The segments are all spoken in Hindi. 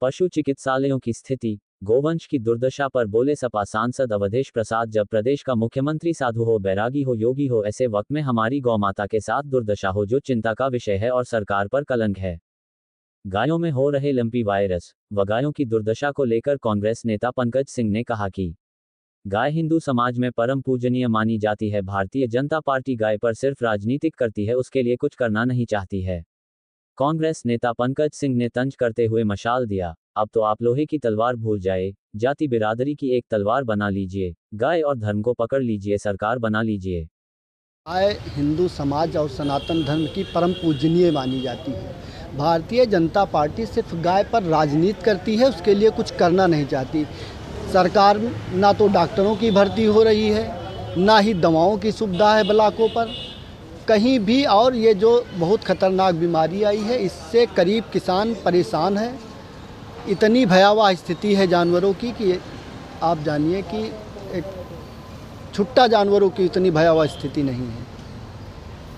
पशु चिकित्सालयों की स्थिति, गोवंश की दुर्दशा पर बोले सपा सांसद अवधेश प्रसाद। जब प्रदेश का मुख्यमंत्री साधु हो, बैरागी हो, योगी हो, ऐसे वक्त में हमारी गौमाता के साथ दुर्दशा हो जो चिंता का विषय है और सरकार पर कलंक है। गायों में हो रहे लंपी वायरस व गायों की दुर्दशा को लेकर कांग्रेस नेता पंकज सिंह ने कहा कि गाय हिंदू समाज में परम पूजनीय मानी जाती है। भारतीय जनता पार्टी गाय पर सिर्फ राजनीतिक करती है, उसके लिए कुछ करना नहीं चाहती है। कांग्रेस नेता पंकज सिंह ने तंज करते हुए मशाल दिया, अब तो आप लोहे की तलवार भूल जाए, जाति बिरादरी की एक तलवार बना लीजिए, गाय और धर्म को पकड़ लीजिए, सरकार बना लीजिए। गाय हिंदू समाज और सनातन धर्म की परम पूजनीय मानी जाती है। भारतीय जनता पार्टी सिर्फ गाय पर राजनीति करती है, उसके लिए कुछ करना नहीं चाहती। सरकार ना तो डॉक्टरों की भर्ती हो रही है, ना ही दवाओं की सुविधा है ब्लॉकों पर कहीं भी, और ये जो बहुत खतरनाक बीमारी आई है इससे करीब किसान परेशान है। इतनी भयावह स्थिति है जानवरों की कि आप जानिए कि एक छुट्टा जानवरों की इतनी भयावह स्थिति नहीं है।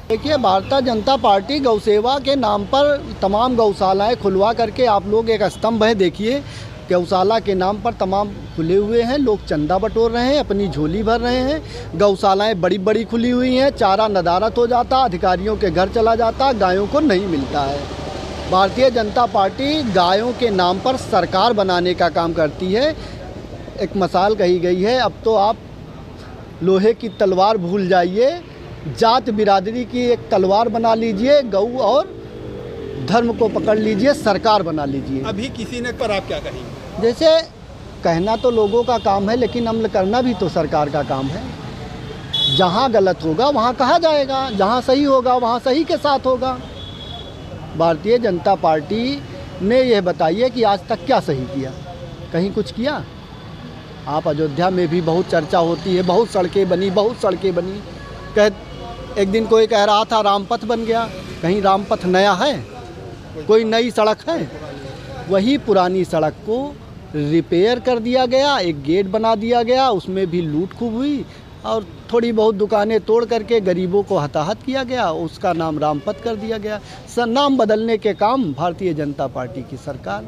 देखिए, भारतीय जनता पार्टी गौसेवा के नाम पर तमाम गौशालाएं खुलवा करके, आप लोग एक स्तंभ है देखिए, गौशाला के नाम पर तमाम खुले हुए हैं, लोग चंदा बटोर रहे हैं, अपनी झोली भर रहे हैं। गौशालाएं बड़ी बड़ी खुली हुई हैं, चारा नदारत हो जाता, अधिकारियों के घर चला जाता, गायों को नहीं मिलता है। भारतीय जनता पार्टी गायों के नाम पर सरकार बनाने का काम करती है। एक मसाल कही गई है, अब तो आप लोहे की तलवार भूल जाइए, जात बिरादरी की एक तलवार बना लीजिए, गौ और धर्म को पकड़ लीजिए, सरकार बना लीजिए। अभी किसी ने पर आप क्या कहेंगे? जैसे कहना तो लोगों का काम है, लेकिन अमल करना भी तो सरकार का काम है। जहाँ गलत होगा वहाँ कहा जाएगा, जहाँ सही होगा वहाँ सही के साथ होगा। भारतीय जनता पार्टी ने यह बताइए कि आज तक क्या सही किया, कहीं कुछ किया? आप अयोध्या में भी बहुत चर्चा होती है, बहुत सड़कें बनी, एक दिन कोई कह रहा था रामपथ बन गया, कहीं रामपथ नया है? कोई नई सड़क है? वही पुरानी सड़क को रिपेयर कर दिया गया, एक गेट बना दिया गया, उसमें भी लूट खूब हुई और थोड़ी बहुत दुकानें तोड़ करके गरीबों को हताहत किया गया, उसका नाम रामपथ कर दिया गया। नाम बदलने के काम भारतीय जनता पार्टी की सरकार।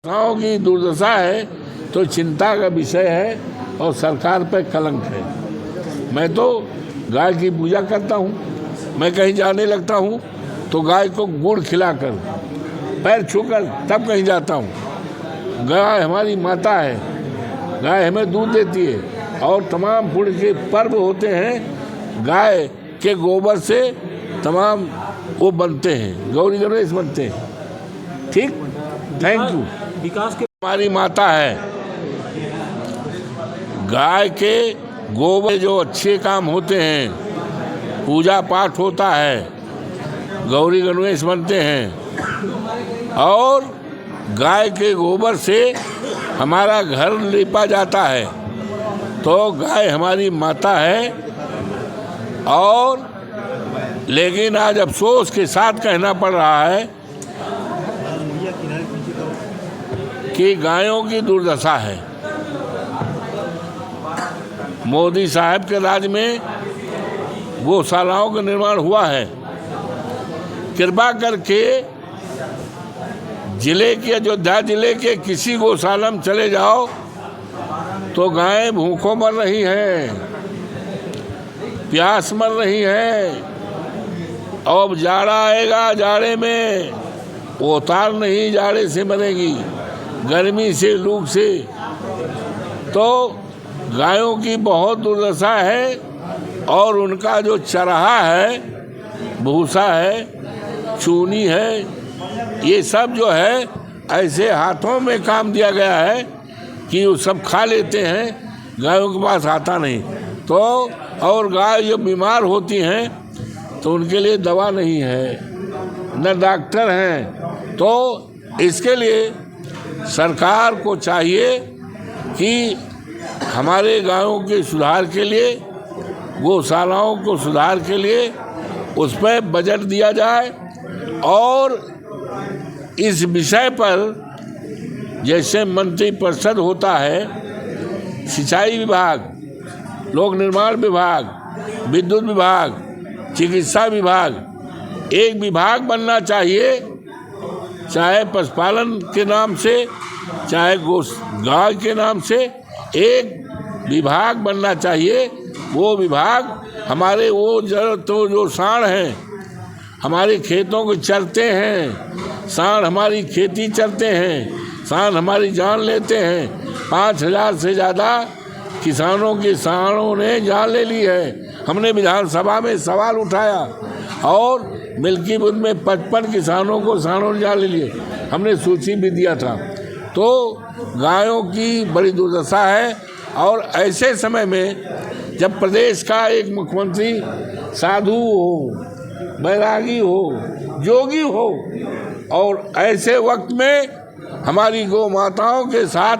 गाँव की दुर्दशा है तो चिंता का विषय है और सरकार पर कलंक है। मैं तो गाय की पूजा करता हूँ, मैं कहीं जाने लगता हूँ तो गाय को गुड़ खिलाकर, पैर छूकर तब कहीं जाता हूँ। गाय हमारी माता है, गाय हमें दूध देती है और तमाम पुण्य के पर्व होते हैं, गाय के गोबर से तमाम वो बनते हैं, गौरी गणेश बनते हैं। ठीक, थैंक यू। विकास के हमारी माता है, गाय के गोबर जो अच्छे काम होते हैं, पूजा पाठ होता है, गौरी गणेश बनते हैं और गाय के गोबर से हमारा घर लिपा जाता है, तो गाय हमारी माता है। और लेकिन आज अफसोस के साथ कहना पड़ रहा है कि गायों की दुर्दशा है। मोदी साहब के राज में गौशालाओं का निर्माण हुआ है। कृपा करके जिले के, अयोध्या जिले के किसी गौशाला में चले जाओ तो गायें भूखों मर रही हैं, प्यास मर रही हैं, और जाड़ा आएगा, जाड़े में वो उतार नहीं, जाड़े से मरेगी, गर्मी से, लू से। तो गायों की बहुत दुर्दशा है और उनका जो चरहा है, भूसा है, चूनी है, ये सब जो है ऐसे हाथों में काम दिया गया है कि वो सब खा लेते हैं, गायों के पास आता नहीं। तो और गाय जो बीमार होती हैं तो उनके लिए दवा नहीं है, न डॉक्टर हैं। तो इसके लिए सरकार को चाहिए कि हमारे गायों के सुधार के लिए, गौशालाओं को सुधार के लिए उस पर बजट दिया जाए और इस विषय पर जैसे मंत्री परिषद होता है, सिंचाई विभाग, लोक निर्माण विभाग, विद्युत विभाग, चिकित्सा विभाग, एक विभाग बनना चाहिए चाहे पशुपालन के नाम से, चाहे गाय के नाम से, एक विभाग बनना चाहिए। वो विभाग हमारे वो जो सांड हैं, हमारे खेतों को चरते हैं, सांड हमारी खेती चरते हैं, सांड हमारी जान लेते हैं। 5000 से ज़्यादा किसानों के सांडों ने जान ले ली है। हमने विधानसभा में सवाल उठाया और मिल्कीपुर में 55 किसानों को सांडों ने जान ले लिए, हमने सूची भी दिया था। तो गायों की बड़ी दुर्दशा है। और ऐसे समय में जब प्रदेश का एक मुख्यमंत्री साधु हो, बैरागी हो, जोगी हो, और ऐसे वक्त में हमारी गौ माताओं के साथ